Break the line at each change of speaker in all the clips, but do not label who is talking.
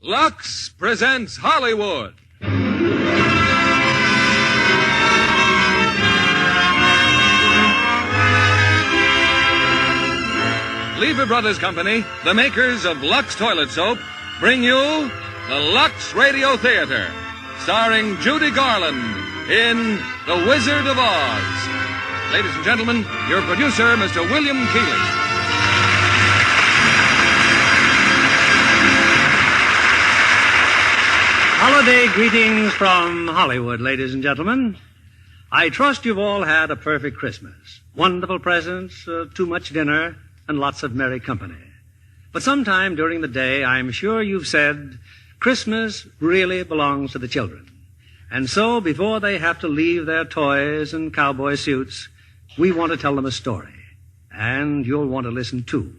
Lux presents Hollywood. Lever Brothers Company, the makers of Lux Toilet Soap, bring you the Lux Radio Theater, starring Judy Garland in The Wizard of Oz. Ladies and gentlemen, your producer, Mr. William Keighley.
Holiday greetings from Hollywood, ladies and gentlemen. I trust you've all had a perfect Christmas. Wonderful presents, too much dinner, and lots of merry company. But sometime during the day, I'm sure you've said, Christmas really belongs to the children. And so, before they have to leave their toys and cowboy suits, we want to tell them a story. And you'll want to listen too,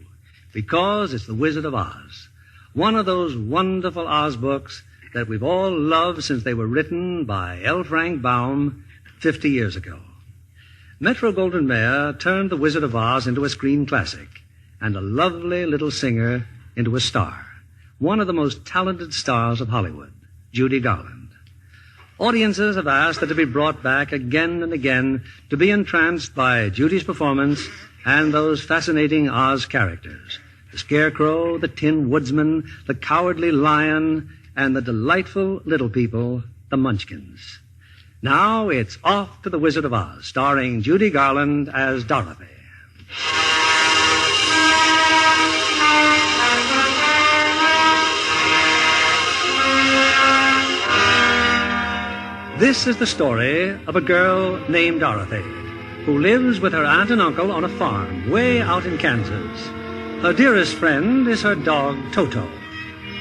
because it's The Wizard of Oz. One of those wonderful Oz books that we've all loved since they were written by L. Frank Baum 50 years ago. Metro-Goldwyn-Mayer turned The Wizard of Oz into a screen classic and a lovely little singer into a star. One of the most talented stars of Hollywood, Judy Garland. Audiences have asked her to be brought back again and again to be entranced by Judy's performance and those fascinating Oz characters. The Scarecrow, the Tin Woodsman, the Cowardly Lion, and the delightful little people, the Munchkins. Now it's off to The Wizard of Oz, starring Judy Garland as Dorothy. This is the story of a girl named Dorothy, who lives with her aunt and uncle on a farm way out in Kansas. Her dearest friend is her dog, Toto.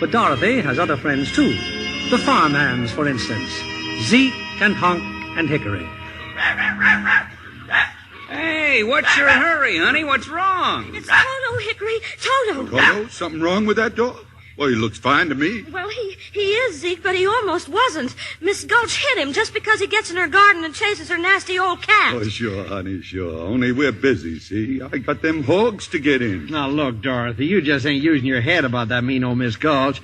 But Dorothy has other friends, too. The farmhands, for instance. Zeke and Hunk and Hickory.
Hey, what's your hurry, honey? What's wrong?
It's Toto, Hickory. Toto.
Toto? Something wrong with that dog? Well, he looks fine to me.
Well, he is, Zeke, but he almost wasn't. Miss Gulch hit him just because he gets in her garden and chases her nasty old cat.
Oh, sure, honey, sure. Only we're busy, see? I got them hogs to get in.
Now, look, Dorothy, you just ain't using your head about that mean old Miss Gulch.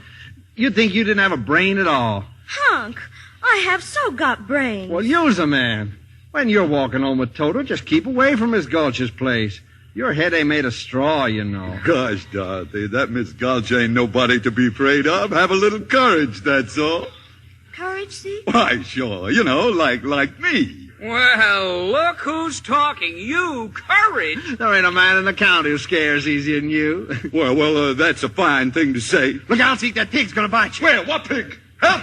You'd think you didn't have a brain at all.
Hunk, I have so got brains.
Well, use a man. When you're walking home with Toto, just keep away from Miss Gulch's place. Your head ain't made of straw, you know.
Gosh, Dorothy, that Miss Gulch ain't nobody to be afraid of. Have a little courage, that's all.
Courage, Zeke?
Why, sure. You know, like me.
Well, look who's talking. You, courage.
There ain't a man in the county who scares easier than you.
Well, that's a fine thing to say.
Look out, Zeke, that pig's gonna bite you.
Where? What pig? Help!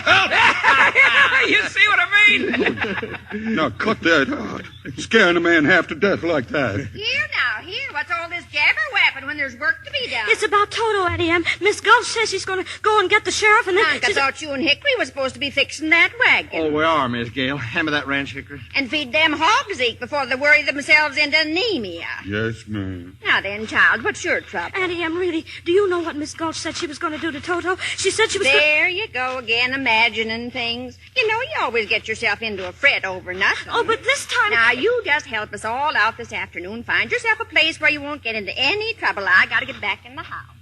You see what I mean?
Now, cut that out. Scaring a man half to death like that.
Here now, here. What's all this jabber-wapping when there's work to be done?
It's about Toto, Auntie Em. Miss Gulch says she's going to go and get the sheriff, and then...
I thought you and Hickory was supposed to be fixing that wagon.
Oh, we are, Miss Gale. Hand me that wrench, Hickory.
And feed them hogs, Zeke, before they worry themselves into anemia.
Yes, ma'am.
Now then, child, what's your trouble?
Auntie Em, really, do you know what Miss Gulch said she was going to do to Toto? She said she was...
There you go again, imagining things. You know, you always get yourself into a fret over nothing.
Oh, but this time...
Now, you just help us all out this afternoon. Find yourself a place where you won't get into any trouble. I got to get back in the house.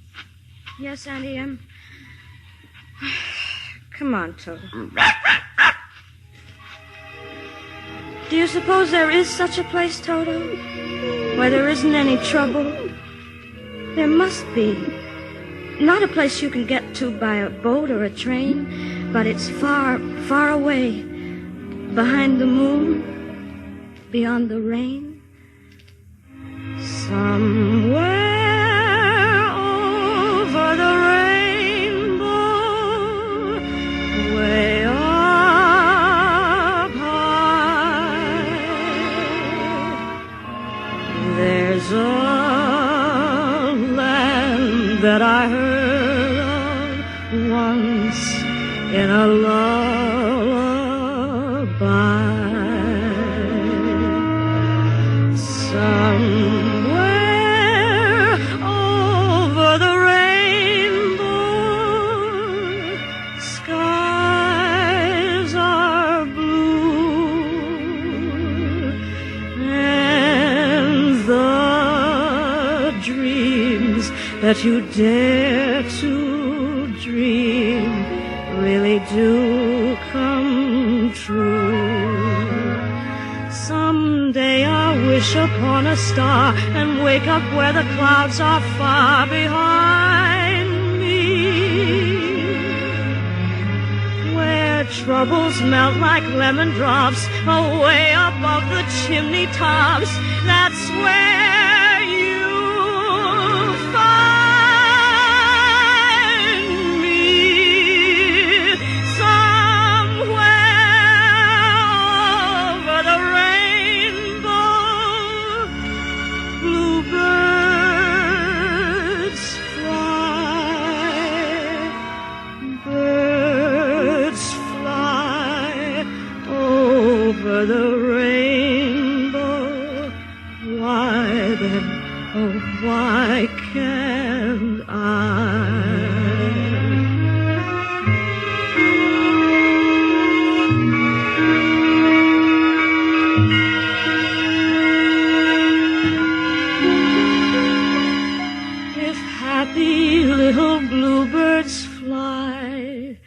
Yes, Auntie Em. Come on, Toto. Do you suppose there is such a place, Toto, where there isn't any trouble? There must be. Not a place you can get to by a boat or a train, but it's far, far away. Behind the moon, beyond the rain. Somewhere over the rainbow, way up high, there's a land that I heard of once in a lullaby. Somewhere over the rainbow, skies are blue, and the dreams that you dare to dream really do come true. Someday I'll wish upon a star and wake up where the clouds are far behind me, where troubles melt like lemon drops away above the chimney tops. That's where you'll find me, somewhere over the rainbow. Bluebirds fly over the rainbow. Why then, oh, why can't I? If happy little bluebirds fly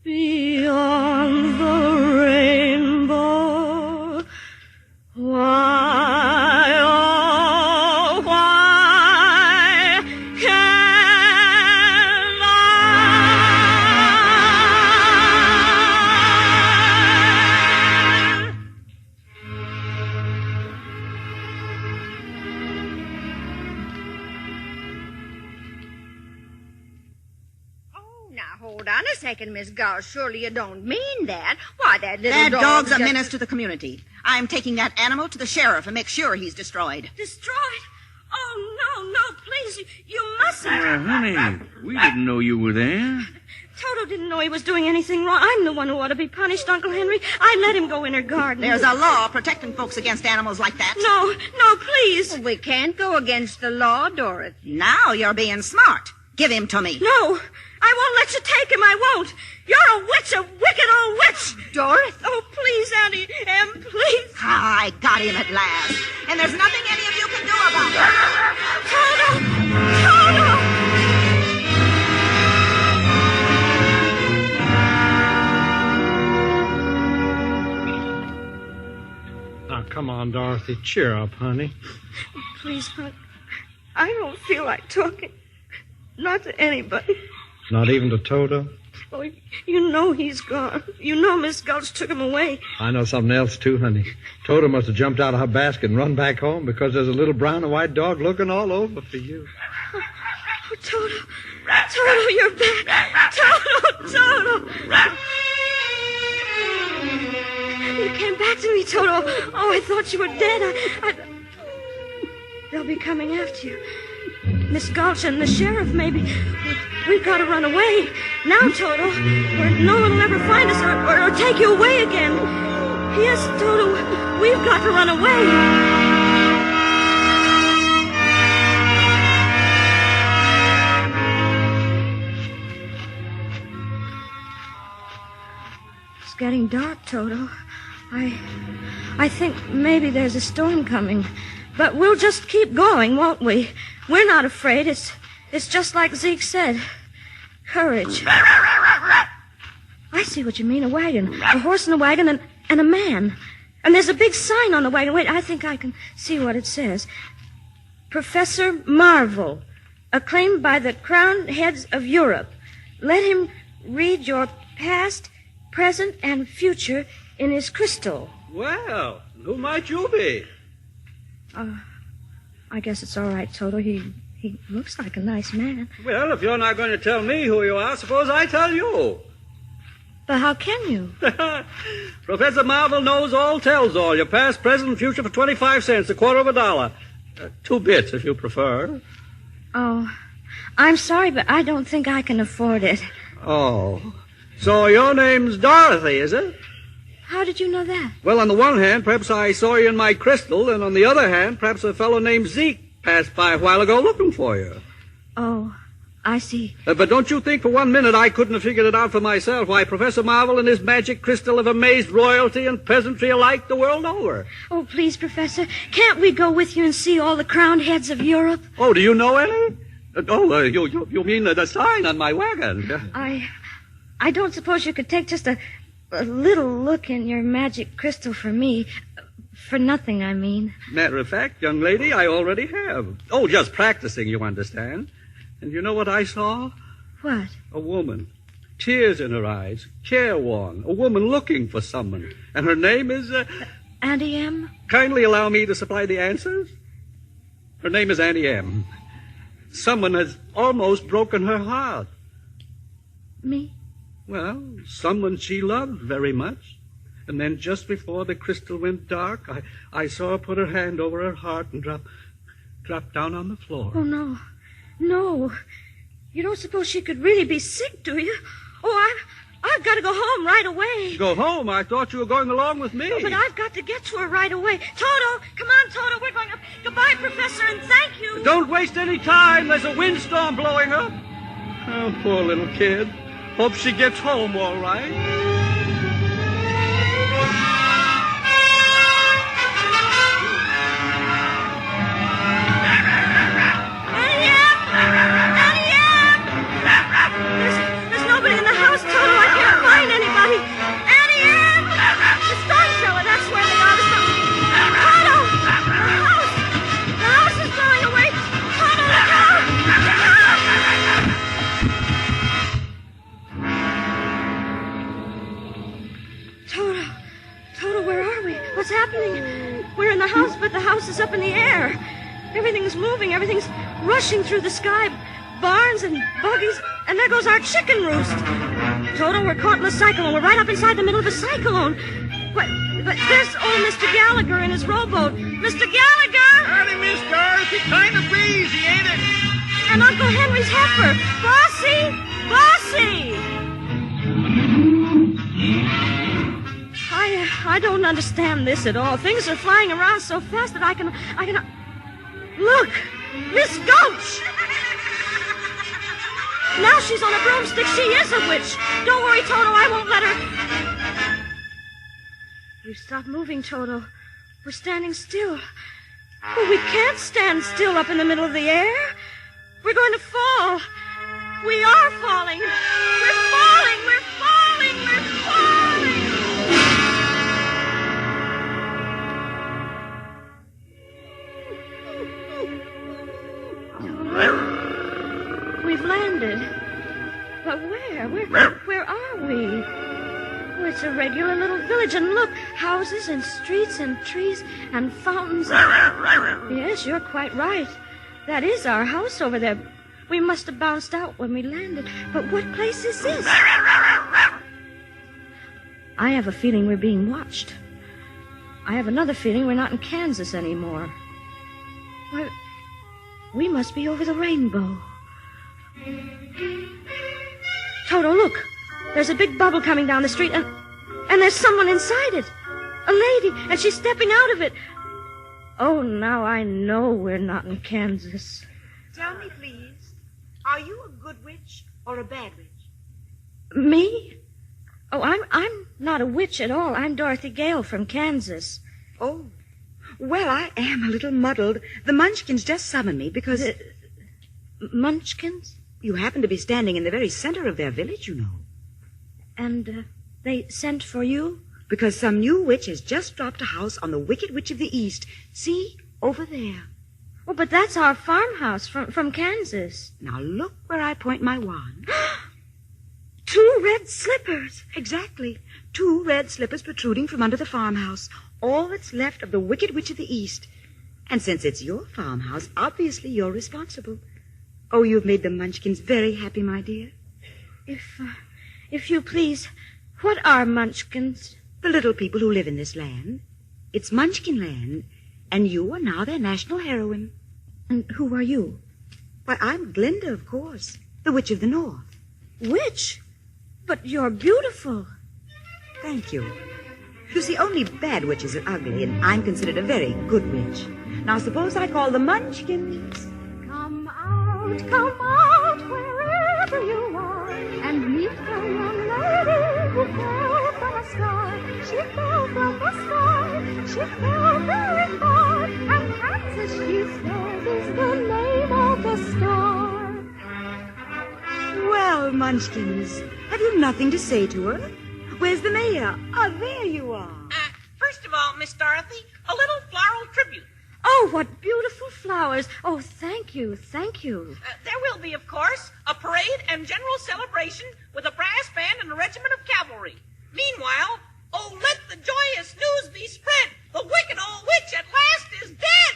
beyond the rainbow, why, oh, why can't I?
Oh, now hold on a second, Miss Gulch. Surely you don't mean that. Why, that little
That
dog
dog's a
just-
menace to the community. I'm taking that animal to the sheriff and make sure he's destroyed.
Destroyed? Oh, no, please, you mustn't.
Honey, we didn't know you were there.
Toto didn't know he was doing anything wrong. I'm the one who ought to be punished, Uncle Henry. I let him go in her garden.
There's a law protecting folks against animals like that.
No, please.
We can't go against the law, Dorothy.
Now you're being smart. Give him to me.
No, I won't let you take him. I won't. You're a witch, a wicked old witch.
Dorothy?
Oh, please, Auntie Em, please.
Ah, I got him at last. And there's nothing any of you can do about it.
Toto! Toto!
Now, come on, Dorothy. Cheer up, honey.
Please, Huck. I don't feel like talking. Not to anybody.
Not even to Toto?
Oh, you know he's gone. You know Miss Gulch took him away.
I know something else, too, honey. Toto must have jumped out of her basket and run back home because there's a little brown and white dog looking all over for you.
Oh, Toto. Toto, you're back. Toto. You came back to me, Toto. Oh, I thought you were dead. They'll be coming after you. Miss Gulch and the sheriff, maybe. We've got to run away. Now, Toto, where no one will ever find us or take you away again. Yes, Toto, we've got to run away. It's getting dark, Toto. I think maybe there's a storm coming. But we'll just keep going, won't we? We're not afraid. It's just like Zeke said. Courage. I see what you mean. A wagon. A horse and a wagon and a man. And there's a big sign on the wagon. Wait, I think I can see what it says. Professor Marvel, acclaimed by the crowned heads of Europe. Let him read your past, present, and future in his crystal.
Well, who might you be?
I guess it's all right, Toto. He looks like a nice man.
Well, if you're not going to tell me who you are, suppose I tell you.
But how can you?
Professor Marvel knows all, tells all. Your past, present, and future for 25 cents, a quarter of a dollar. 2 bits, if you prefer.
Oh, I'm sorry, but I don't think I can afford it.
Oh. So your name's Dorothy, is it?
How did you know that?
Well, on the one hand, perhaps I saw you in my crystal, and on the other hand, perhaps a fellow named Zeke passed by a while ago looking for you.
Oh, I see.
But don't you think for 1 minute I couldn't have figured it out for myself, why Professor Marvel and his magic crystal have amazed royalty and peasantry alike the world over.
Oh, please, Professor, can't we go with you and see all the crowned heads of Europe?
Oh, do you know any? You mean the sign on my wagon?
I don't suppose you could take just a little look in your magic crystal for me. For nothing, I mean.
Matter of fact, young lady, I already have. Oh, just practicing, you understand. And you know what I saw?
What?
A woman. Tears in her eyes. Careworn. A woman looking for someone. And her name is...
Auntie M?
Kindly allow me to supply the answers. Her name is Auntie M. Someone has almost broken her heart.
Me?
Well, someone she loved very much. And then just before the crystal went dark, I saw her put her hand over her heart and drop down on the floor.
Oh, no. No. You don't suppose she could really be sick, do you? Oh, I've got to go home right away.
Go home? I thought you were going along with me.
Oh, but I've got to get to her right away. Toto, come on, Toto. We're going up. Goodbye, Professor, and thank you.
Don't waste any time. There's a windstorm blowing up. Oh, poor little kid. Hope she gets home all right.
There's nobody in the house, Toto. I can't find anybody. Annie Ann! The storm cellar, that's where they are. Toto! The house is blowing away. Toto, look out! Toto, where are we? What's happening? We're in the house, but the house is up in the air. Everything's moving. Everything's rushing through the sky. Barns and buggies, and there goes our chicken roost. Toto, we're caught in a cyclone. We're right up inside the middle of a cyclone. But there's old Mr. Gallagher in his rowboat. Mr. Gallagher!
Howdy, Miss Dorothy. Kind of breezy, ain't it?
And Uncle Henry's heifer. Bossy! Bossy! I don't understand this at all. Things are flying around so fast that I can... Look! Miss Gulch! Now she's on a broomstick. She is a witch. Don't worry, Toto. I won't let her. We've stopped moving, Toto. We're standing still. Oh, we can't stand still up in the middle of the air. We're going to fall. We are falling. We're falling. We're falling. We're falling. We've landed. But where? Where are we? Oh, it's a regular little village. And look, houses and streets and trees and fountains. Yes, you're quite right. That is our house over there. We must have bounced out when we landed. But what place is this? I have a feeling we're being watched. I have another feeling we're not in Kansas anymore. Why, we must be over the rainbow. Toto, look. There's a big bubble coming down the street, and there's someone inside it. A lady, and she's stepping out of it. Oh, now I know we're not in Kansas.
Tell me, please, are you a good witch or a bad witch?
Me? Oh, I'm not a witch at all. I'm Dorothy Gale from Kansas.
Oh, well, I am a little muddled. The Munchkins just summoned me because...
Munchkins?
You happen to be standing in the very center of their village, you know.
And they sent for you?
Because some new witch has just dropped a house on the Wicked Witch of the East. See, over there.
Oh, but that's our farmhouse from Kansas.
Now look where I point my wand.
2 red slippers.
Exactly. 2 red slippers protruding from under the farmhouse. All that's left of the Wicked Witch of the East. And since it's your farmhouse, obviously you're responsible. Oh, you've made the Munchkins very happy, my dear.
If you please, what are Munchkins?
The little people who live in this land. It's Munchkin land, and you are now their national heroine.
And who are you?
Why, I'm Glinda, of course, the Witch of the North.
Witch? But you're beautiful.
Thank you. You see, only bad witches are ugly, and I'm considered a very good witch. Now, suppose I call the Munchkins.
Come out, wherever you are, and meet the young lady who fell from a star. She fell from the sky, she fell very far, and Kansas, she says, is the name of the star.
Well, Munchkins, Have you nothing to say to her? Where's the mayor? Oh, there you are.
First of all, Miss Dorothy, a little floral tribute.
Oh, what beautiful flowers. Oh, thank you, thank you.
There will be, of course, a parade and general celebration with a brass band and a regiment of cavalry. Meanwhile, oh, let the joyous news be spread. The wicked old witch at last is dead.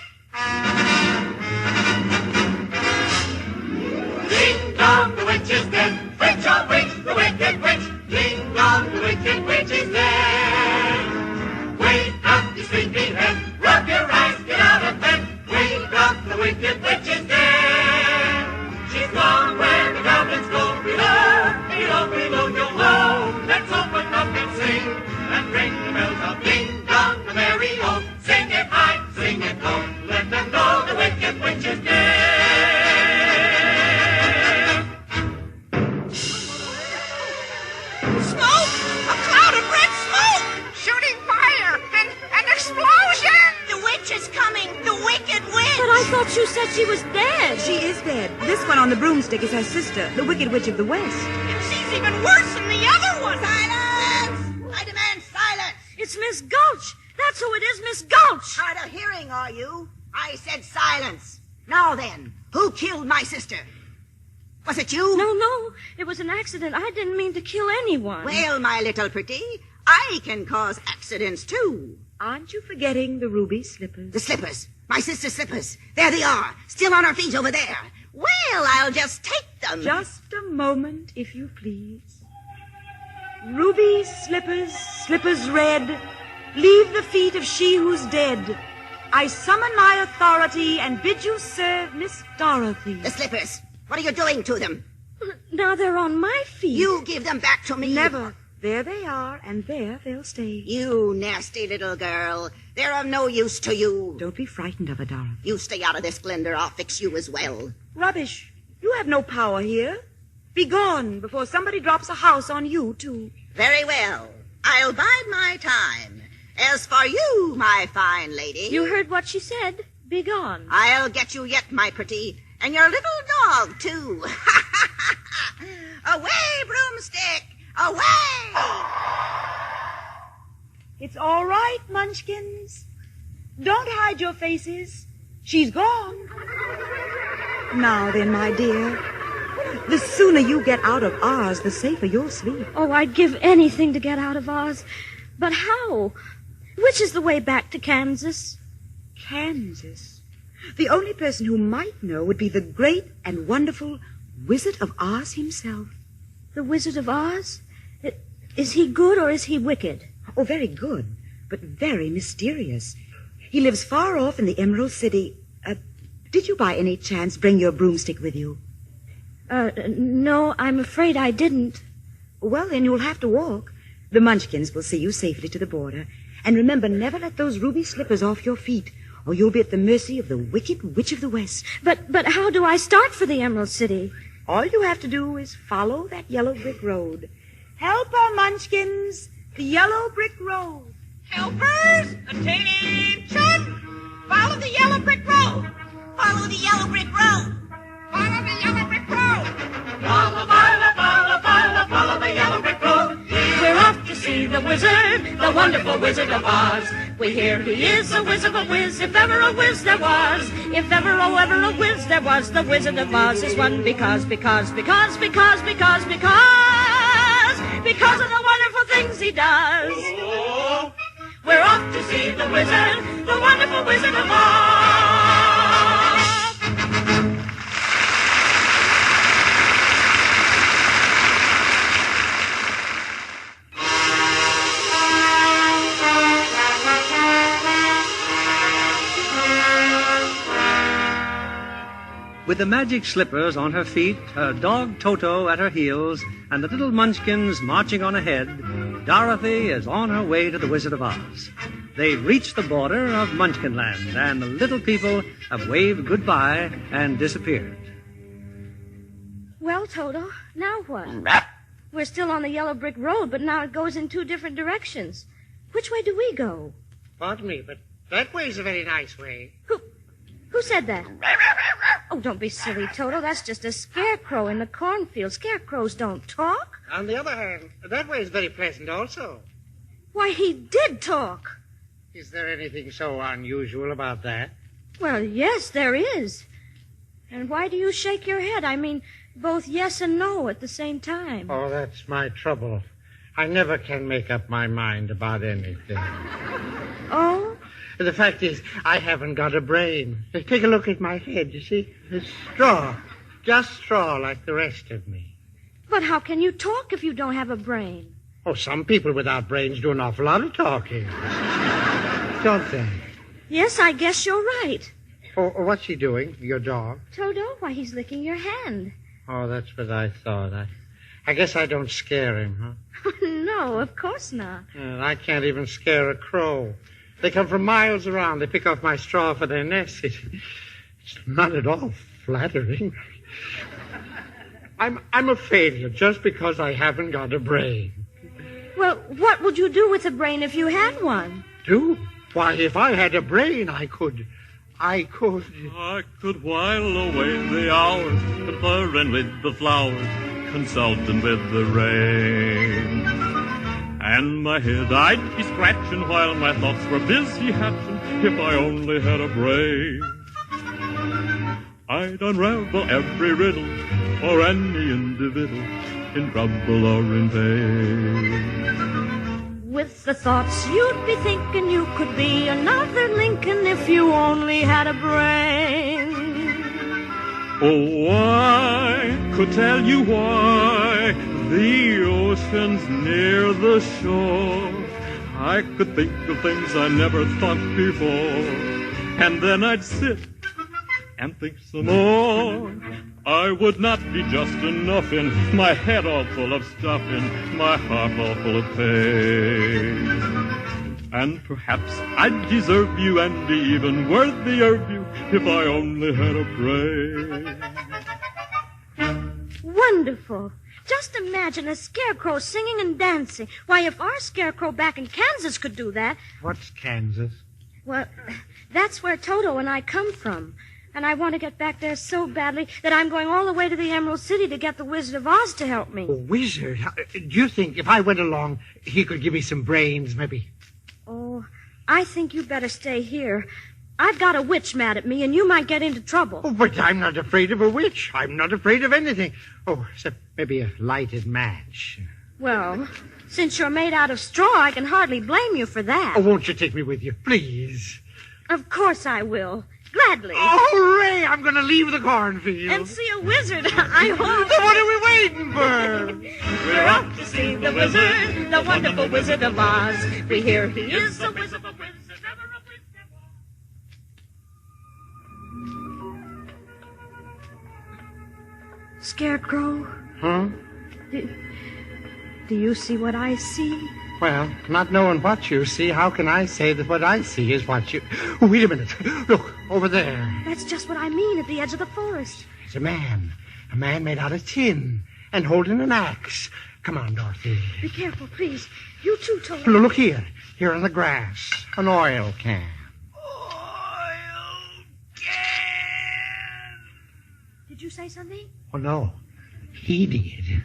Ding dong, the witch is dead. Witch, oh witch, the wicked witch. Ding dong, the wicked witch is dead. Wake up, you sleepyhead. Rub your eyes, get out of bed. Wake up, the wicked witch is dead. She's gone where the goblins go. Below, below, below, yo ho. Let's open up and sing and ring the bells of ding dong, the merry ho. Sing it high, sing it low. Let them know the wicked witch is dead.
Smoke! A cloud of red smoke! Shooting fire! An explosion!
The witch is coming! The wicked witch!
But I thought you said she was dead.
She is dead. This one on the broomstick is her sister, the Wicked Witch of the West.
And she's even worse than the other one!
Silence! I demand silence!
It's Miss Gulch. That's who it is, Miss Gulch.
Hard of hearing, are you? I said silence. Now then, who killed my sister? Was it you?
No, it was an accident. I didn't mean to kill anyone.
Well, my little pretty, I can cause accidents too.
Aren't you forgetting the ruby slippers?
The slippers. My sister's slippers. There they are, still on her feet over there. Well, I'll just take them.
Just a moment, if you please. Ruby slippers, slippers red, leave the feet of she who's dead. I summon my authority and bid you serve Miss Dorothy.
The slippers. What are you doing to them?
Now they're on my feet.
You give them back to me.
Never. There they are, and there they'll stay.
You nasty little girl. They're of no use to you.
Don't be frightened of her, Dorothy.
You stay out of this, Glinda. I'll fix you as well.
Rubbish. You have no power here. Be gone before somebody drops a house on you, too.
Very well. I'll bide my time. As for you, my fine lady...
You heard what she said. Be gone.
I'll get you yet, my pretty. And your little dog, too. Away, broomstick! Away!
It's all right, Munchkins. Don't hide your faces. She's gone. Now then, my dear, the sooner you get out of Oz, the safer you'll sleep.
Oh, I'd give anything to get out of Oz. But how? Which is the way back to Kansas?
Kansas? The only person who might know would be the great and wonderful Wizard of Oz himself.
The Wizard of Oz? Is he good or is he wicked?
Oh, very good, but very mysterious. He lives far off in the Emerald City. Did you by any chance bring your broomstick with you?
No, I'm afraid I didn't.
Well, then you'll have to walk. The Munchkins will see you safely to the border. And remember, never let those ruby slippers off your feet, or you'll be at the mercy of the Wicked Witch of the West.
But how do I start for the Emerald City?
All you have to do is follow that yellow brick road. Help her, Munchkins! The yellow brick road.
Helpers, attention! Follow the yellow brick road!
Follow the yellow brick road!
Follow the yellow brick road!
Follow, follow, follow, follow, follow the yellow brick road.
We're off to see the wizard, the wonderful Wizard of Oz. We hear he is a whiz of a whiz, if ever a whiz there was. If ever, oh, ever a whiz there was, the Wizard of Oz is one because of the wonderful things he does. We're off to see the wizard, the wonderful Wizard of Oz.
With the magic slippers on her feet, her dog Toto at her heels, and the little Munchkins marching on ahead, Dorothy is on her way to the Wizard of Oz. They've reached the border of Munchkinland, and the little people have waved goodbye and disappeared.
Well, Toto, now what? We're still on the yellow brick road, but now it goes in two different directions. Which way do we go?
Pardon me, but that way's a very nice way.
Who said that? Oh, don't be silly, Toto. That's just a scarecrow in the cornfield. Scarecrows don't talk.
On the other hand, that way is very pleasant also.
Why, he did talk.
Is there anything so unusual about that?
Well, yes, there is. And why do you shake your head? I mean, both yes and no at the same time.
Oh, that's my trouble. I never can make up my mind about anything.
Oh?
The fact is, I haven't got a brain. Take a look at my head, you see? It's straw. Just straw like the rest of me.
But how can you talk if you don't have a brain?
Oh, some people without brains do an awful lot of talking. Don't they?
Yes, I guess you're right.
Oh, what's he doing, your dog?
Toto, why, he's licking your hand.
Oh, that's what I thought. I guess I don't scare him, huh?
No, of course not.
I can't even scare a crow. They come from miles around. They pick off my straw for their nest. It's not at all flattering. I'm a failure just because I haven't got a brain.
Well, what would you do with a brain if you had one?
Do? Why, if I had a brain, I could
I could while away the hours, conferring with the flowers, consulting with the rain. And my head I'd be scratching while my thoughts were busy hatching, if I only had a brain. I'd unravel every riddle for any individual in trouble or in pain.
With the thoughts you'd be thinking you could be another Lincoln if you only had a brain.
Oh, I could tell you why the ocean's near the shore. I could think of things I never thought before, and then I'd sit and think some more. I would not be just enough in my head all full of stuff, in my heart all full of pain. And perhaps I'd deserve you and be even worthier of you if I only had a brain.
Wonderful. Just imagine a scarecrow singing and dancing. Why, if our scarecrow back in Kansas could do that...
What's Kansas?
Well, that's where Toto and I come from. And I want to get back there so badly that I'm going all the way to the Emerald City to get the Wizard of Oz to help me.
A wizard? Do you think if I went along, he could give me some brains, maybe?
Oh, I think you better stay here. I've got a witch mad at me, and you might get into trouble.
Oh, but I'm not afraid of a witch. I'm not afraid of anything. Oh, except maybe a lighted match.
Well, since you're made out of straw, I can hardly blame you for that.
Oh, won't you take me with you, please?
Of course I will. Gladly.
Oh, hooray! I'm going to leave the cornfield.
And see a wizard, I hope.
So what are we waiting for?
We're off to see the wizard, the wonderful Wizard of Oz. We hear he is a wizard of wizards.
Scarecrow?
Huh?
Do you see what I see?
Well, not knowing what you see, how can I say that what I see is what you... Wait a minute. Look, over there.
That's just what I mean, at the edge of the forest.
It's a man. A man made out of tin and holding an axe. Come on, Dorothy.
Be careful, please. You too, Toto.
Look here. Here on the grass. An oil can.
Did you say something?
Oh, no. He did.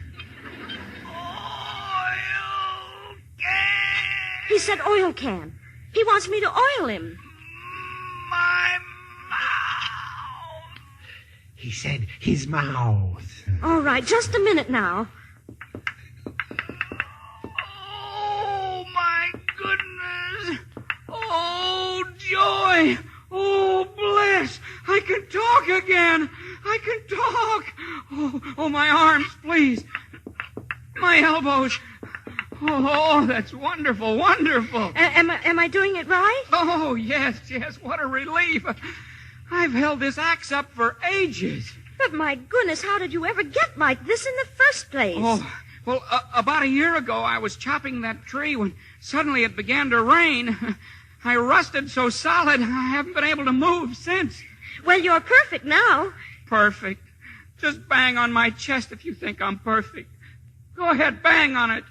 He said oil can. He wants me to oil him.
My mouth.
He said his mouth.
All right, just a minute now.
Oh, my goodness. Oh, joy. Oh, bliss. I can talk again. I can talk. Oh, my arms, please. My elbows. Oh, that's wonderful, wonderful.
Am I doing it right?
Oh, yes, what a relief. I've held this axe up for ages.
But my goodness, how did you ever get like this in the first place?
Oh, well, about a year ago, I was chopping that tree when suddenly it began to rain. I rusted so solid, I haven't been able to move since.
Well, you're perfect now.
Perfect. Just bang on my chest if you think I'm perfect. Go ahead, bang on it.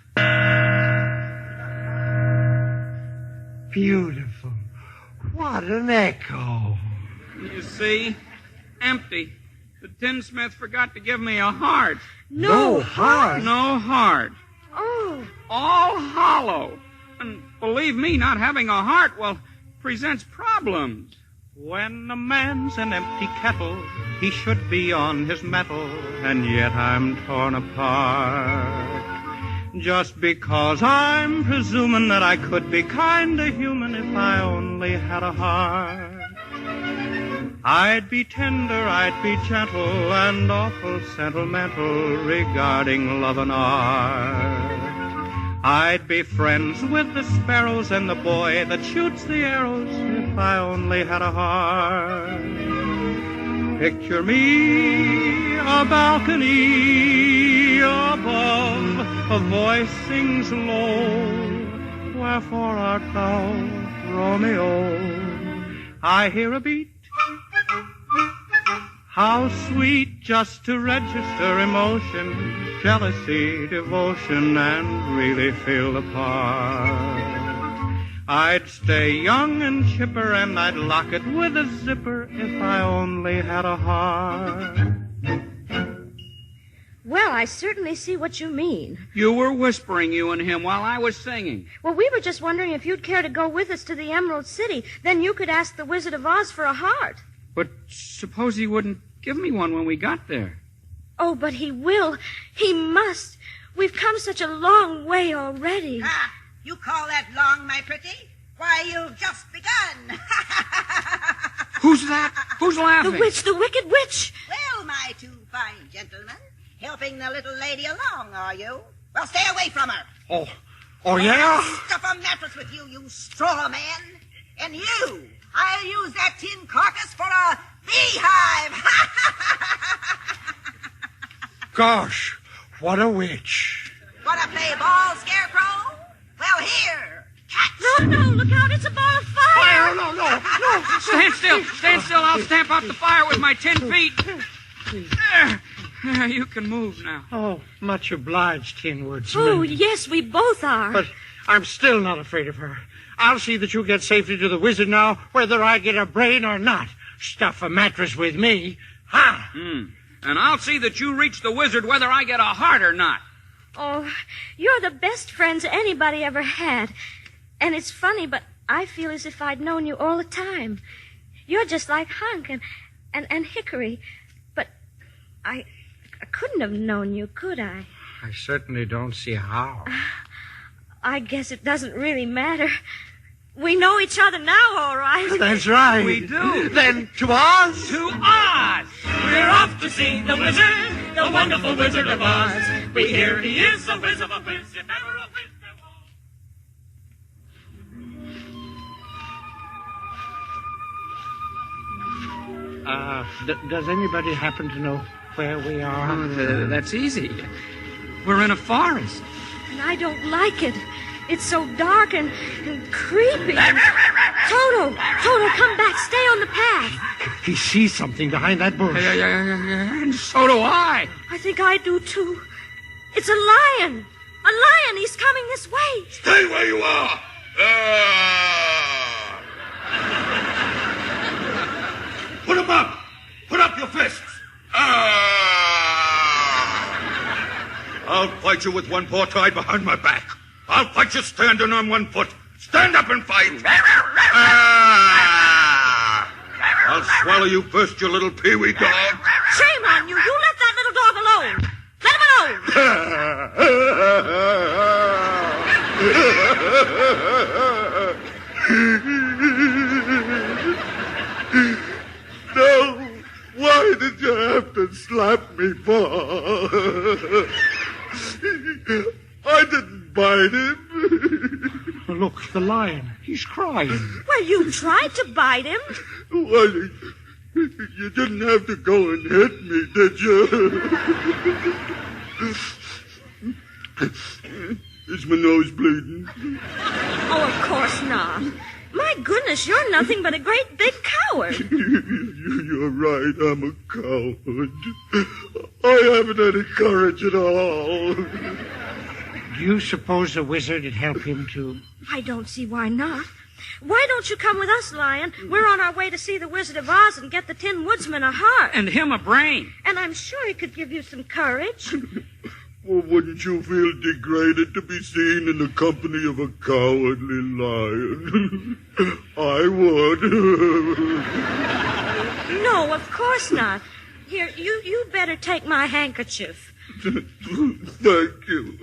Beautiful. What an echo.
You see? Empty. The tinsmith forgot to give me a heart.
No heart?
No heart.
Oh.
All hollow. And believe me, not having a heart, well, presents problems.
When a man's an empty kettle, he should be on his mettle, and yet I'm torn apart. Just because I'm presuming that I could be kinda human if I only had a heart. I'd be tender, I'd be gentle, and awful sentimental regarding love and art. I'd be friends with the sparrows and the boy that shoots the arrows if I only had a heart. Picture me, a balcony above, a voice sings low, wherefore art thou, Romeo? I hear a beat. How sweet just to register emotion, jealousy, devotion, and really feel the part. I'd stay young and chipper, and I'd lock it with a zipper if I only had a heart.
Well, I certainly see what you mean.
You were whispering, you and him, while I was singing.
Well, we were just wondering if you'd care to go with us to the Emerald City. Then you could ask the Wizard of Oz for a heart.
But suppose he wouldn't give me one when we got there.
Oh, but he will. He must. We've come such a long way already.
Ah, you call that long, my pretty? Why, you've just begun.
Who's that? Who's laughing?
The witch, the wicked witch.
Well, my two fine gentlemen, helping the little lady along, are you? Well, stay away from her.
Oh, yeah?
Stuff a mattress with you, you straw man. And you, I'll use that tin carcass for a beehive.
Gosh, what a witch.
Want to play ball, Scarecrow? Well, here. Catch.
No, look out, it's a ball of fire.
No.
Stand still. I'll stamp out the fire with my 10 feet. There, you can move now.
Oh, much obliged, Tin Woodsman.
Oh, yes, we both are.
But I'm still not afraid of her. I'll see that you get safely to the wizard now, whether I get a brain or not. Stuff a mattress with me. Ha!
And I'll see that you reach the wizard whether I get a heart or not.
Oh, you're the best friends anybody ever had. And it's funny, but I feel as if I'd known you all the time. You're just like Hunk and Hickory. But I couldn't have known you, could I?
I certainly don't see how.
I guess it doesn't really matter. We know each other now, all right.
That's right.
We do.
Then to Oz?
To Oz!
We're off to see the wizard, the wonderful Wizard of Oz. We hear he is a whiz of a whiz, if ever a whiz there was.
Does anybody happen to know where we are?
That's easy. We're in a forest.
And I don't like it. It's so dark and creepy. Toto, come back. Stay on the path.
He sees something behind that bush.
And so do I.
I think I do, too. It's a lion. A lion. He's coming this way.
Stay where you are. Put him up. Put up your fists. I'll fight you with one paw tied behind my back. I'll fight you standing on one foot. Stand up and fight. I'll swallow you first, you little peewee dog.
Shame on you. You let that little dog alone. Let him
alone. No. Why did you have to slap me for? I didn't bite him.
Look, the lion. He's crying.
Well, you tried to bite him.
Well, you didn't have to go and hit me, did you? Is my nose bleeding?
Oh, of course not. My goodness, you're nothing but a great big coward.
You're right, I'm a coward. I haven't any courage at all.
Do you suppose the wizard would help him to...
I don't see why not. Why don't you come with us, Lion? We're on our way to see the Wizard of Oz and get the Tin Woodsman a heart.
And him a brain.
And I'm sure he could give you some courage.
Well, wouldn't you feel degraded to be seen in the company of a cowardly lion? I would.
No, of course not. Here, you better take my handkerchief.
Thank you.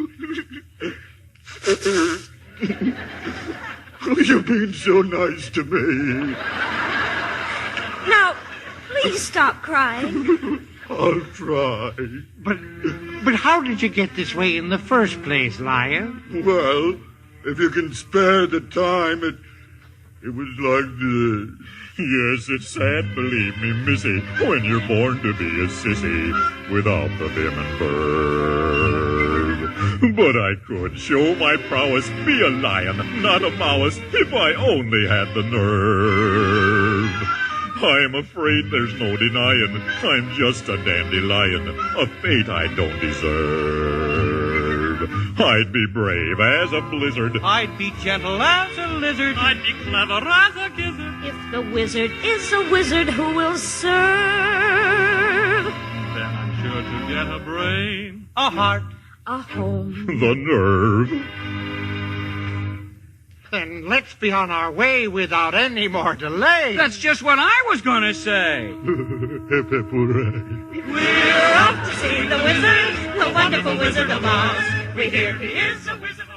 You've been so nice to me.
Now, please stop crying.
I'll try.
But how did you get this way in the first place, Lion?
Well, if you can spare the time, it was like this. Yes, it's sad, believe me, missy, when you're born to be a sissy without the vim and verve. But I could show my prowess, be a lion, not a mouse, if I only had the nerve. I'm afraid there's no denying I'm just a dandelion, a fate I don't deserve. I'd be brave as a blizzard.
I'd be gentle as a lizard. I'd be clever as a gizzard.
If the wizard is a wizard who will serve,
Then I'm sure to get a brain,
a heart,
a home.
The nerve.
Then let's be on our way without any more delay.
That's just what I was going to say.
Hip, hip, hooray.
We're off to see the wizard, the wonderful Wizard of Oz. We hear he is a wizard of Oz.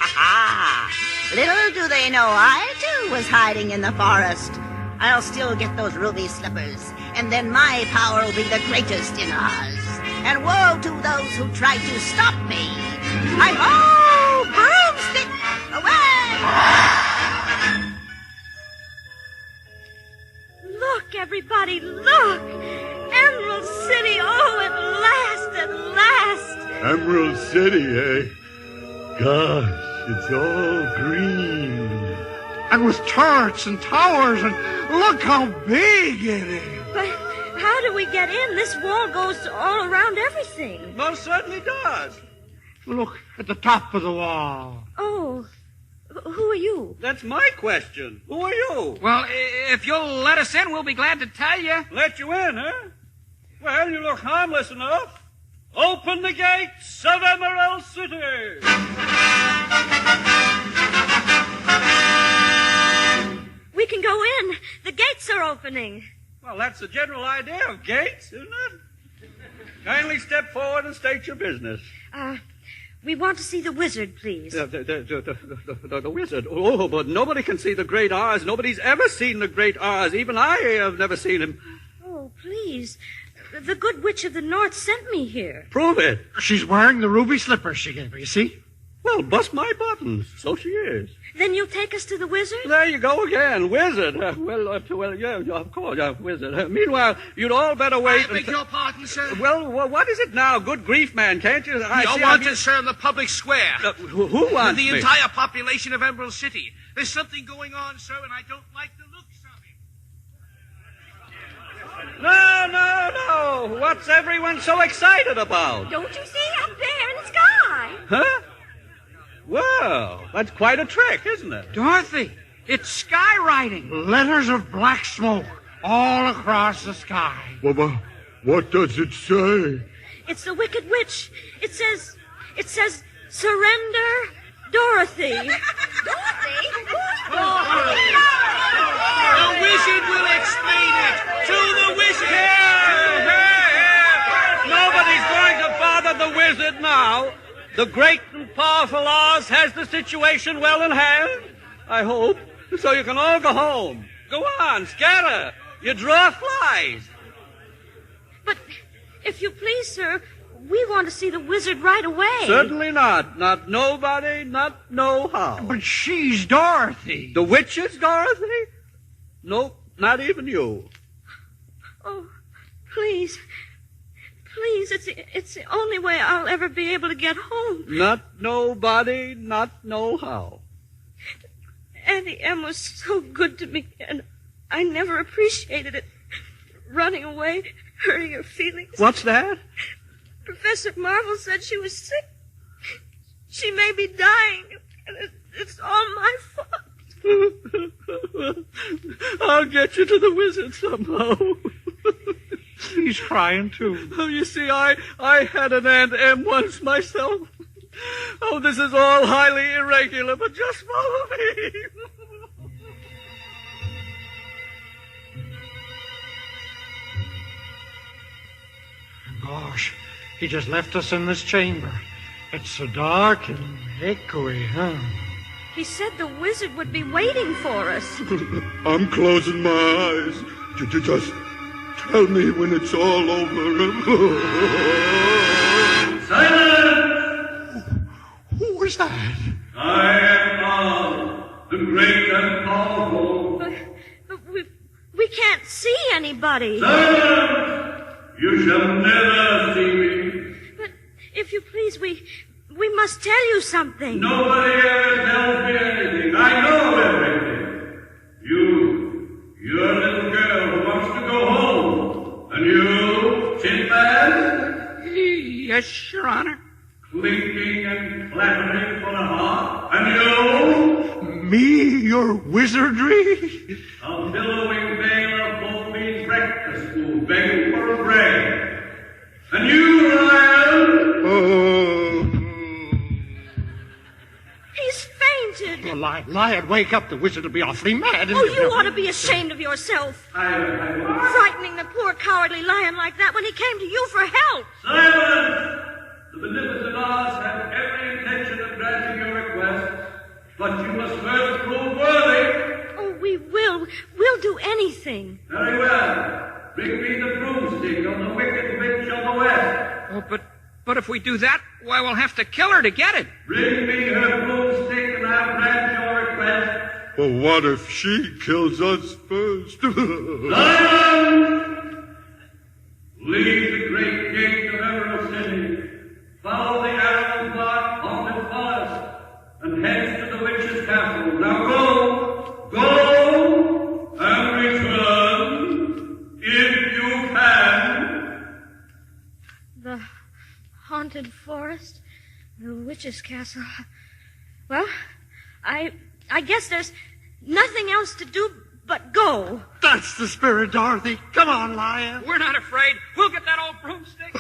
Ha! Little do they know I, too, was hiding in the forest. I'll still get those ruby slippers, and then my power will be the greatest in Oz. And woe to those who try to stop me. Hi-ho! Broomstick! Away!
Look, everybody, look! Emerald City, oh, at last!
Emerald City, eh? Gosh, it's all green.
And with turrets and towers, and look how big it is.
But how do we get in? This wall goes all around everything.
Most certainly does.
Look at the top of the wall.
Oh, who are you?
That's my question. Who are you?
Well, if you'll let us in, we'll be glad to tell you.
Let you in, huh? Well, you look harmless enough. Open the gates of Emerald City.
We can go in. The gates are opening.
Well, that's the general idea of gates, isn't it? Kindly step forward and state your business.
We want to see the wizard, please.
The wizard. Oh, but nobody can see the Great Oz. Nobody's ever seen the Great Oz. Even I have never seen him.
Oh, please. The good witch of the north sent me here.
Prove it.
She's wearing the ruby slippers she gave me, you see?
Well, bust my buttons. So she is.
Then you'll take us to the wizard?
There you go again. Wizard. Yeah, of course, wizard. Meanwhile, you'd all better wait.
I beg your pardon, sir?
Well, what is it now? Good grief, man. Can't you?
You're wanted, sir, in the public square.
Who wants
the
me?
entire population of Emerald City. There's something going on, sir, and I don't like the looks of it.
No. What's everyone so excited about?
Don't you see up there in the sky?
Huh? Well, that's quite a trick, isn't it?
Dorothy, it's skywriting.
Letters of black smoke all across the sky.
Well, what does it say?
It's the Wicked Witch. It says, surrender, Dorothy.
Dorothy?
The wizard will explain it. To the wizard.
Nobody's going to bother the wizard now. The great and powerful Oz has the situation well in hand, I hope. So you can all go home. Go on, scatter. You draw flies.
But if you please, sir, we want to see the wizard right away.
Certainly not. Not nobody, not no how.
But she's Dorothy.
The witch is Dorothy? Nope, not even you.
Oh, please. Please, it's the only way I'll ever be able to get home.
Not nobody, not no how.
Auntie Em was so good to me, and I never appreciated it. Running away, hurting her feelings.
What's that?
Professor Marvel said she was sick. She may be dying, and it's all my fault.
I'll get you to the wizard somehow.
He's crying, too.
Oh, you see, I had an Aunt M once myself. Oh, this is all highly irregular, but just follow me.
Gosh, he just left us in this chamber. It's so dark and echoey, huh?
He said the wizard would be waiting for us.
I'm closing my eyes. Just tell me when it's all over.
Silence!
Who was that?
I am Oz, the great and powerful.
But we can't see anybody.
Silence! You shall never see me.
But if you please, we must tell you something.
Nobody ever tells me anything. I know everything. You're a little girl who wants to go home. And you, Tin Man?
Yes, Your Honor.
Clinking and clattering for the heart. And you?
Me, your wizardry?
A billowing veil of whole-bean breakfast food begging for a break. And you, Lion?
Oh.
He's fainted.
Well, Lion, wake up. The wizard will be awfully mad.
Oh, you ought to be ashamed of yourself. Frightening the poor cowardly lion like that when he came to you for help.
Silence! The beneficent Oz has every intention of granting your request, but you must first prove worthy.
Oh, we will. We'll do anything.
Very well. Bring me the broomstick of the wicked witch of the west.
Oh, but if we do that, why, we'll have to kill her to get it.
Bring me her broomstick and I'll grant your request.
Well, what if she kills us first?
Silence! Leave the great gate of Emerald City. Follow the arrow dark haunted forest and head to the witch's castle. Now go, and return if you can.
The haunted forest, the witch's castle. Well, I guess there's nothing else to do but go.
That's the spirit, Dorothy. Come on, Lion.
We're not afraid. We'll get that old broomstick.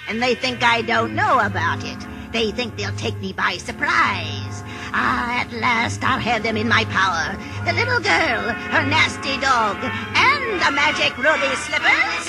And they think I don't know about it. They think they'll take me by surprise. At last I'll have them in my power. The little girl, her nasty dog, and the magic ruby slippers.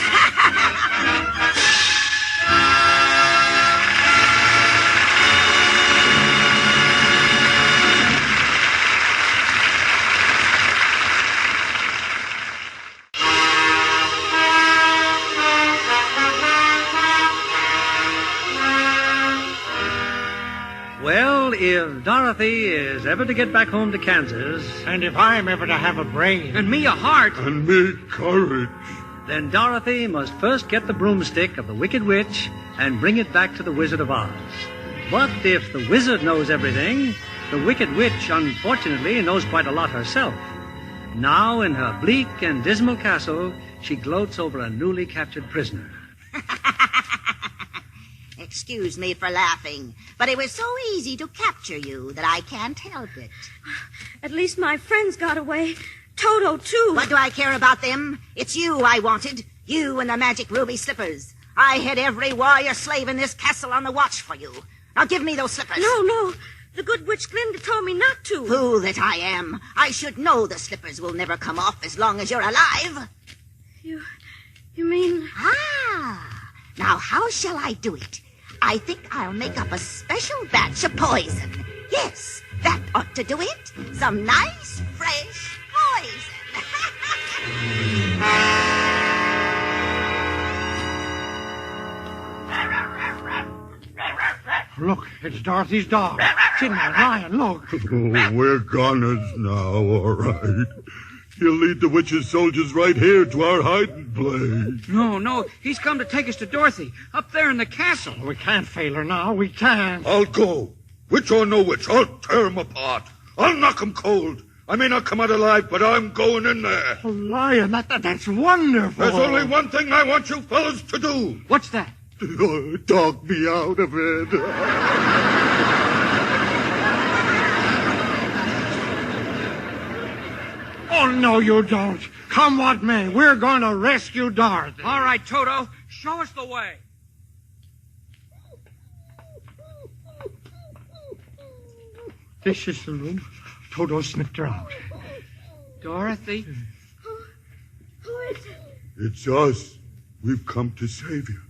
Well, if Dorothy is ever to get back home to Kansas,
and if I'm ever to have a brain,
and me a heart,
and me courage,
then Dorothy must first get the broomstick of the Wicked Witch and bring it back to the Wizard of Oz. But if the wizard knows everything, the Wicked Witch, unfortunately, knows quite a lot herself. Now, in her bleak and dismal castle, she gloats over a newly captured prisoner.
Excuse me for laughing, but it was so easy to capture you that I can't help it.
At least my friends got away. Toto, too.
What do I care about them? It's you I wanted. You and the magic ruby slippers. I had every warrior slave in this castle on the watch for you. Now give me those slippers.
No. The good witch Glinda told me not to.
Fool that I am. I should know the slippers will never come off as long as you're alive.
You mean...
Now how shall I do it? I think I'll make up a special batch of poison. Yes, that ought to do it. Some nice, fresh poison.
Look, it's Dorothy's dog. Tin Man, Lion, look.
Oh, we're goners now, all right. He'll lead the witch's soldiers right here to our hiding place.
No. He's come to take us to Dorothy, up there in the castle.
We can't fail her now. We can't.
I'll go. Witch or no witch, I'll tear 'em apart. I'll knock 'em cold.
I may not come out alive, but I'm going in there.
Oh, Lion, that's wonderful.
There's only one thing I want you fellas to do.
What's that?
Talk me out of it.
Oh, no, you don't. Come what may, we're going to rescue Dorothy.
All right, Toto, show us the way.
This is the room. Toto sniffed her out.
Dorothy?
Who is it?
It's us. We've come to save you.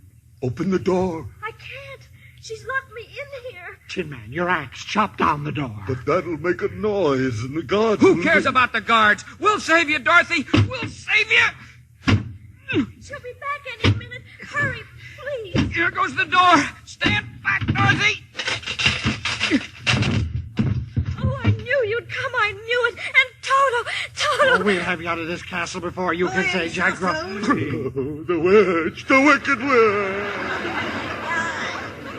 Open the door.
I can't. She's locked me in here.
Tin Man, your axe, chop down the door.
But that'll make a noise, and the guards...
Who cares about the guards? We'll save you, Dorothy. We'll save you.
She'll be back any minute. Hurry, please.
Here goes the door. Stand back, Dorothy.
Oh, I knew you'd come. I knew it. And Toto.
Oh, we'll have you out of this castle before you can say Jack Gruff.
The witch, the wicked witch.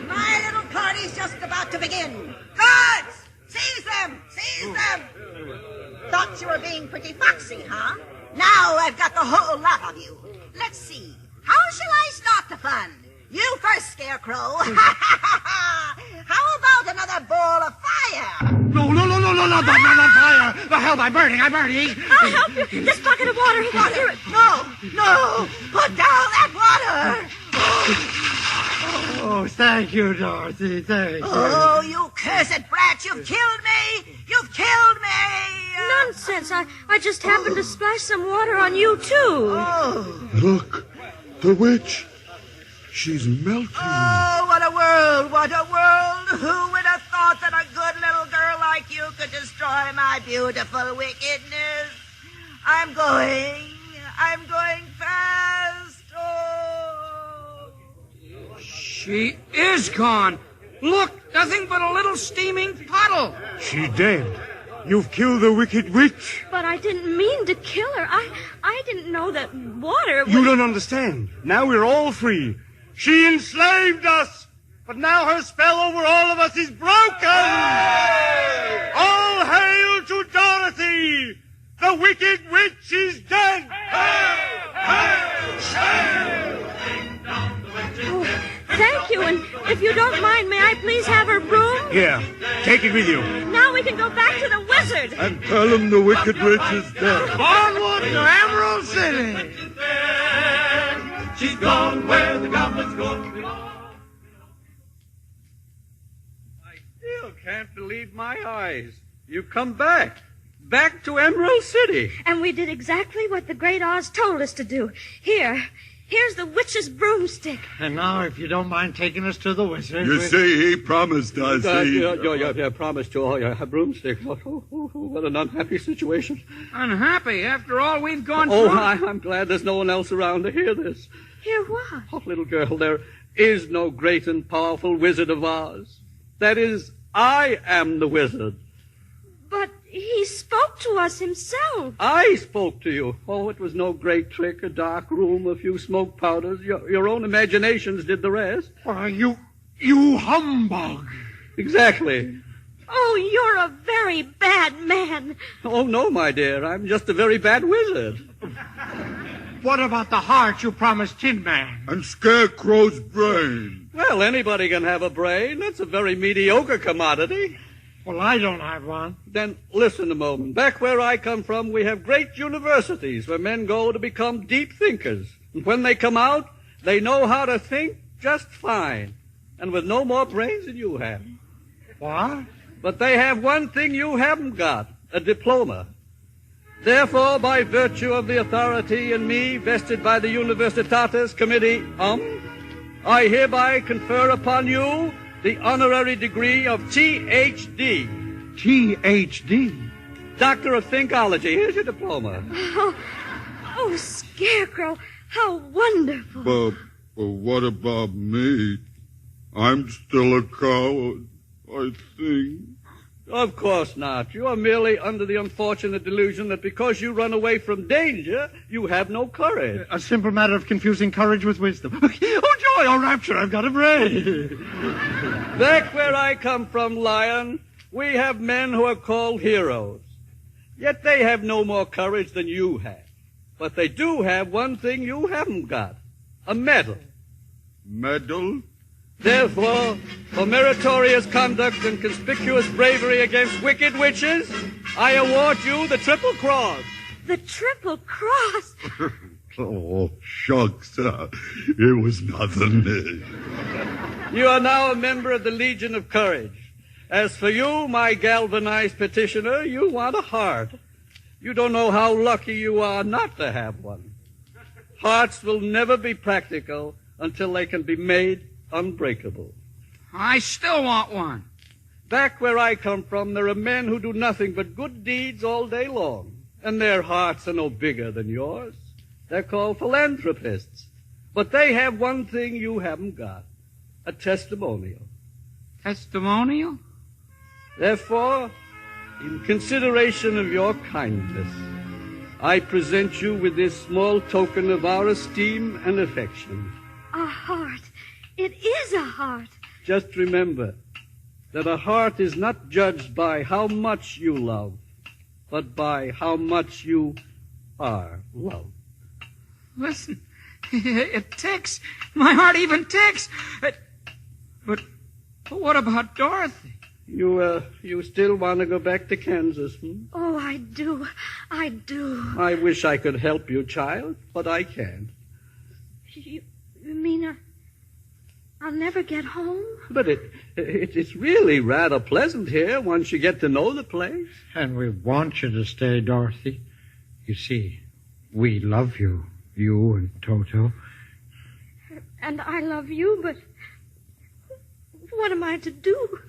My little party's just about to begin. Guards! Seize them! Seize them! Thought you were being pretty foxy, huh? Now I've got the whole lot of you. Let's see. How shall I start the fun? You first, Scarecrow. How about another ball of fire?
No, not fire. The hell, I'm burning.
I'll help you. This bucket of water. Here it.
No. Put down that water.
Oh, thank you, Dorothy. Thank you.
Oh, you cursed brat. You've killed me. You've killed me.
Nonsense. I just happened to splash some water on you, too.
Oh.
Look, the witch. She's melting.
Oh, what a world, what a world. Who would have thought that a good little girl like you could destroy my beautiful wickedness? I'm going fast. Oh.
She is gone. Look, nothing but a little steaming puddle.
She's dead. You've killed the wicked witch.
But I didn't mean to kill her. I didn't know that water...
You don't understand. Now we're all free. She enslaved us, but now her spell over all of us is broken. All hail to Dorothy! The wicked witch is dead!
Oh, thank you, and if you don't mind, may I please have her broom?
Here, take it with you.
Now we can go back to the wizard.
And tell him the wicked witch is dead.
Onward to Emerald City!
She's gone where the goblins go.
I still can't believe my eyes. You've come back. Back to Emerald City.
And we did exactly what the Great Oz told us to do. Here's the witch's broomstick.
And now, if you don't mind taking us to the wizard...
You see, he promised us.
Yeah, promised to. Oh, yeah, a broomstick. What an unhappy situation.
Unhappy after all we've gone
through?
through?
I'm glad there's no one else around to hear this.
Hear what?
Oh, little girl, there is no great and powerful Wizard of Oz. That is, I am the wizard.
But he spoke to us himself.
I spoke to you. Oh, it was no great trick, a dark room, a few smoke powders. Your own imaginations did the rest.
Why, you humbug.
Exactly.
Oh, you're a very bad man.
Oh, no, my dear. I'm just a very bad wizard.
What about the heart you promised Tin Man?
And Scarecrow's brain.
Well, anybody can have a brain. That's a very mediocre commodity.
Well, I don't have one.
Then listen a moment. Back where I come from, we have great universities where men go to become deep thinkers. And when they come out, they know how to think just fine. And with no more brains than you have.
What?
But they have one thing you haven't got, a diploma. Therefore, by virtue of the authority in me vested by the Universitatis Committee, I hereby confer upon you the honorary degree of Ph.D.
Ph.D.?
Doctor of Thinkology. Here's your diploma.
Oh, Scarecrow, how wonderful.
But what about me? I'm still a coward, I think.
Of course not. You are merely under the unfortunate delusion that because you run away from danger, you have no courage.
A simple matter of confusing courage with wisdom. Oh, joy, oh, rapture, I've got a brain.
Back where I come from, Lion, we have men who are called heroes. Yet they have no more courage than you have. But they do have one thing you haven't got. A medal.
Medal?
Therefore, for meritorious conduct and conspicuous bravery against wicked witches, I award you the Triple Cross.
The Triple Cross?
Oh, shucks. It was nothing.
You are now a member of the Legion of Courage. As for you, my galvanized petitioner, you want a heart. You don't know how lucky you are not to have one. Hearts will never be practical until they can be made unbreakable.
I still want one.
Back where I come from, there are men who do nothing but good deeds all day long, and their hearts are no bigger than yours. They're called philanthropists. But they have one thing you haven't got, a testimonial.
Testimonial?
Therefore, in consideration of your kindness, I present you with this small token of our esteem and affection.
A heart. It is a heart.
Just remember that a heart is not judged by how much you love, but by how much you are loved.
Listen, it ticks. My heart even ticks. But what about Dorothy?
You still want to go back to Kansas,
Oh, I do. I do.
I wish I could help you, child, but I can't.
You mean I'll never get home?
But it's really rather pleasant here once you get to know the place.
And we want you to stay, Dorothy. You see, we love you, you and Toto.
And I love you, but what am I to do?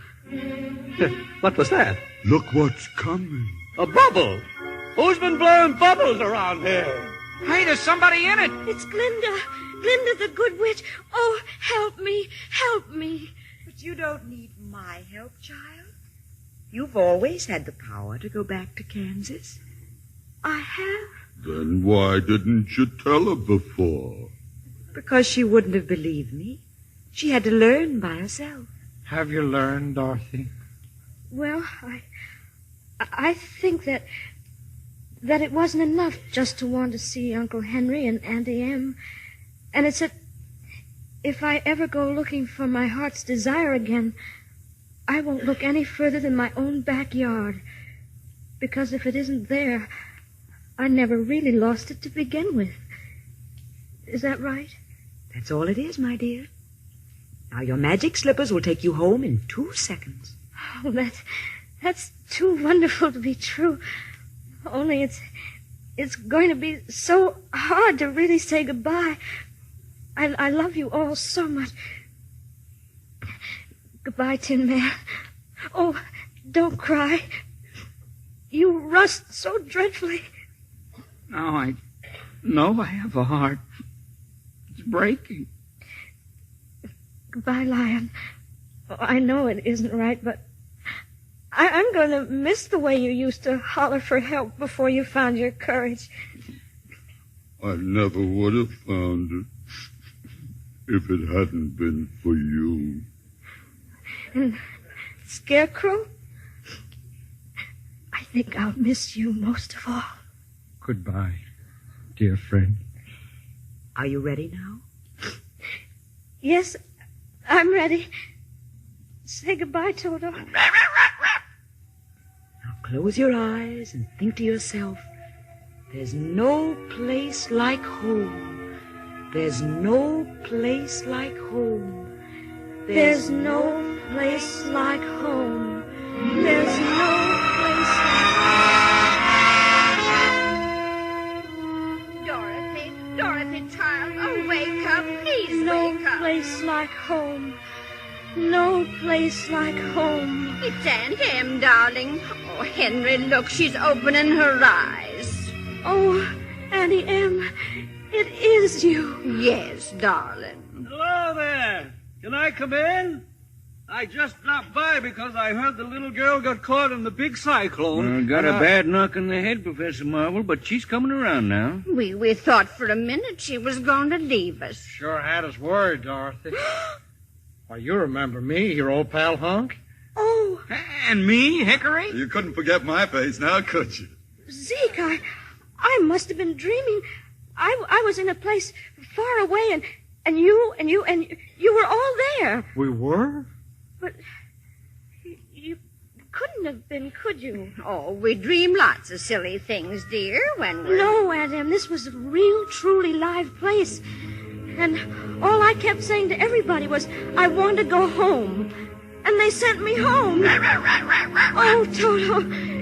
What was that?
Look what's coming.
A bubble. Who's been blowing bubbles around here?
Hey, there's somebody in it.
It's Glinda. Glinda the Good Witch. Oh, help me. Help me.
But you don't need my help, child. You've always had the power to go back to Kansas.
I have.
Then why didn't you tell her before?
Because she wouldn't have believed me. She had to learn by herself.
Have you learned, Dorothy?
Well, I think that it wasn't enough just to want to see Uncle Henry and Auntie Em. And it's that if I ever go looking for my heart's desire again, I won't look any further than my own backyard. Because if it isn't there, I never really lost it to begin with. Is that right?
That's all it is, my dear. Now, your magic slippers will take you home in 2 seconds.
Oh, that's too wonderful to be true. Only it's going to be so hard to really say goodbye. I love you all so much. Goodbye, Tin Man. Oh, don't cry. You rust so dreadfully.
Now I know I have a heart. It's breaking.
Goodbye, Lion. Oh, I know it isn't right, but I'm going to miss the way you used to holler for help before you found your courage.
I never would have found it if it hadn't been for you.
And Scarecrow? I think I'll miss you most of all.
Goodbye, dear friend.
Are you ready now?
Yes, I'm ready. Say goodbye, Toto.
Now close your eyes and think to yourself, there's no place like home. There's no place like home.
There's no place like home. There's no place
Dorothy, Dorothy, child, oh, wake up. Please
No
wake up.
place like home. No place like home.
It's Aunt Em, darling. Oh, Henry, look, she's opening her eyes.
Oh, Auntie Em, it is you.
Yes, darling.
Hello there. Can I come in? I just dropped by because I heard the little girl got caught in the big cyclone.
Got a bad knock on the head, Professor Marvel, but she's coming around now.
We thought for a minute she was going to leave us.
Sure had us worried, Dorothy. Why, you remember me, your old pal Hunk?
Oh, and me, Hickory?
You couldn't forget my face now, could you?
Zeke, I must have been dreaming. I was in a place far away, and you were all there.
We were?
But you couldn't have been, could you?
Oh, we dream lots of silly things, dear, when we're...
No, Aunt Em, this was a real, truly live place. And all I kept saying to everybody was, I want to go home. And they sent me home. Oh, Toto,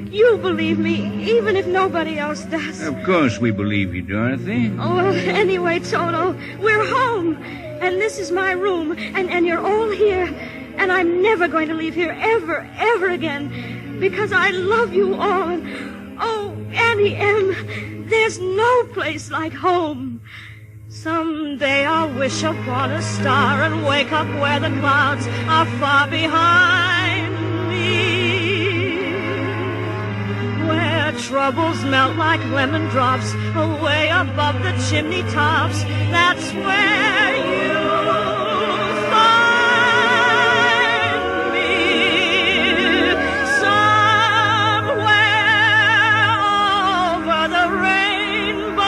you believe me, even if nobody else does.
Of course we believe you, Dorothy.
Oh, well, anyway, Toto, we're home. And this is my room. And you're all here. And I'm never going to leave here ever, ever again. Because I love you all. Oh, Auntie Em, there's no place like home. Someday I'll wish upon a star and wake up where the clouds are far behind me. Where troubles melt like lemon drops away above the chimney tops. That's where you'll find me. Somewhere over the rainbow,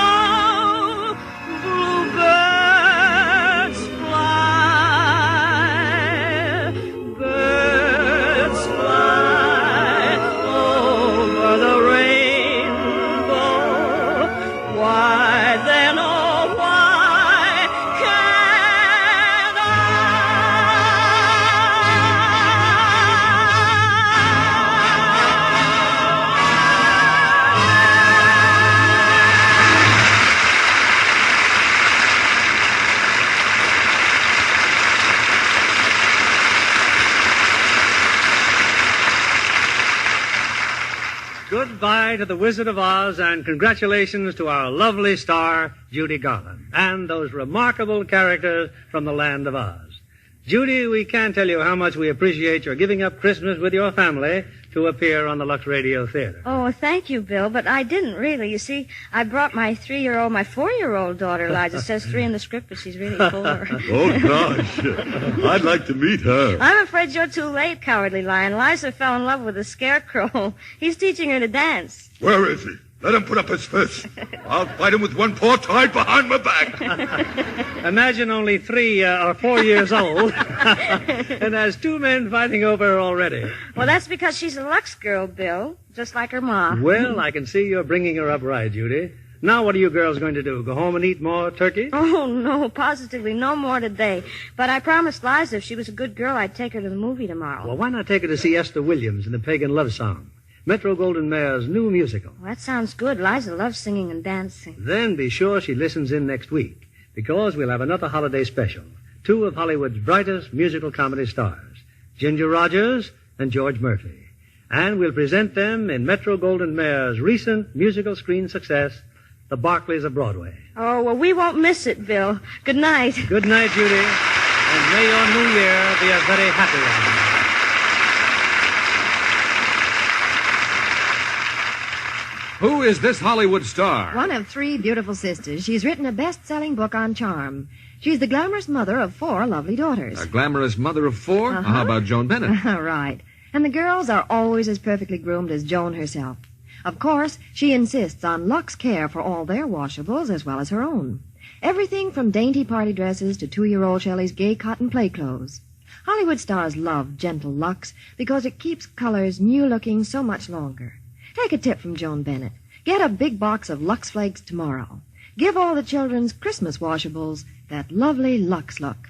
bluebirds fly. Birds fly over the rainbow. Why then, oh, why can't
Goodbye to the Wizard of Oz, and congratulations to our lovely star, Judy Garland, and those remarkable characters from the Land of Oz. Judy, we can't tell you how much we appreciate your giving up Christmas with your family to appear on the Lux Radio Theater.
Oh, thank you, Bill, but I didn't really. You see, I brought my 4-year-old daughter, Liza. It says 3 in the script, but she's really 4.
Oh, gosh. I'd like to meet her.
I'm afraid you're too late, Cowardly Lion. Liza fell in love with a scarecrow. He's teaching her to dance.
Where is he? Let him put up his fist. I'll fight him with one paw tied behind my back.
Imagine only 3 or 4 years old, and has 2 men fighting over her already.
Well, that's because she's a Lux girl, Bill, just like her mom.
Well, I can see you're bringing her up right, Judy. Now what are you girls going to do? Go home and eat more turkey?
Oh, no, positively no more today. But I promised Liza if she was a good girl, I'd take her to the movie tomorrow.
Well, why not take her to see Esther Williams in the Pagan Love Song? Metro-Goldwyn-Mayer's new musical.
Well, that sounds good. Liza loves singing and dancing.
Then be sure she listens in next week, because we'll have another holiday special. 2 of Hollywood's brightest musical comedy stars, Ginger Rogers and George Murphy. And we'll present them in Metro-Goldwyn-Mayer's recent musical screen success, The Barclays of Broadway.
Oh, well, we won't miss it, Bill. Good night.
Good night, Judy. And may your new year be a very happy one.
Who is this Hollywood star?
One of 3 beautiful sisters. She's written a best-selling book on charm. She's the glamorous mother of 4 lovely daughters.
A glamorous mother of 4?
Uh-huh.
How about Joan Bennett?
Right. And the girls are always as perfectly groomed as Joan herself. Of course, she insists on Lux care for all their washables as well as her own. Everything from dainty party dresses to 2-year-old Shelley's gay cotton play clothes. Hollywood stars love gentle Lux because it keeps colors new-looking so much longer. Take a tip from Joan Bennett. Get a big box of Lux Flakes tomorrow. Give all the children's Christmas washables that lovely Lux look.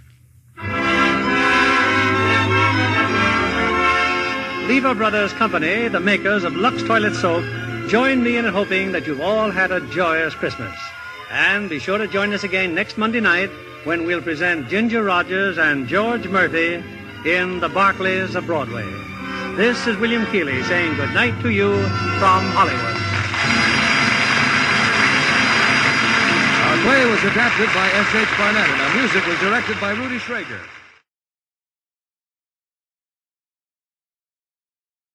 Lever Brothers Company, the makers of Lux Toilet Soap, join me in hoping that you've all had a joyous Christmas. And be sure to join us again next Monday night when we'll present Ginger Rogers and George Murphy in The Barclays of Broadway. This is William Keeley saying good night to you from Hollywood.
Our play was adapted by S.H. Barnett, and our music was directed by Rudy Schrager.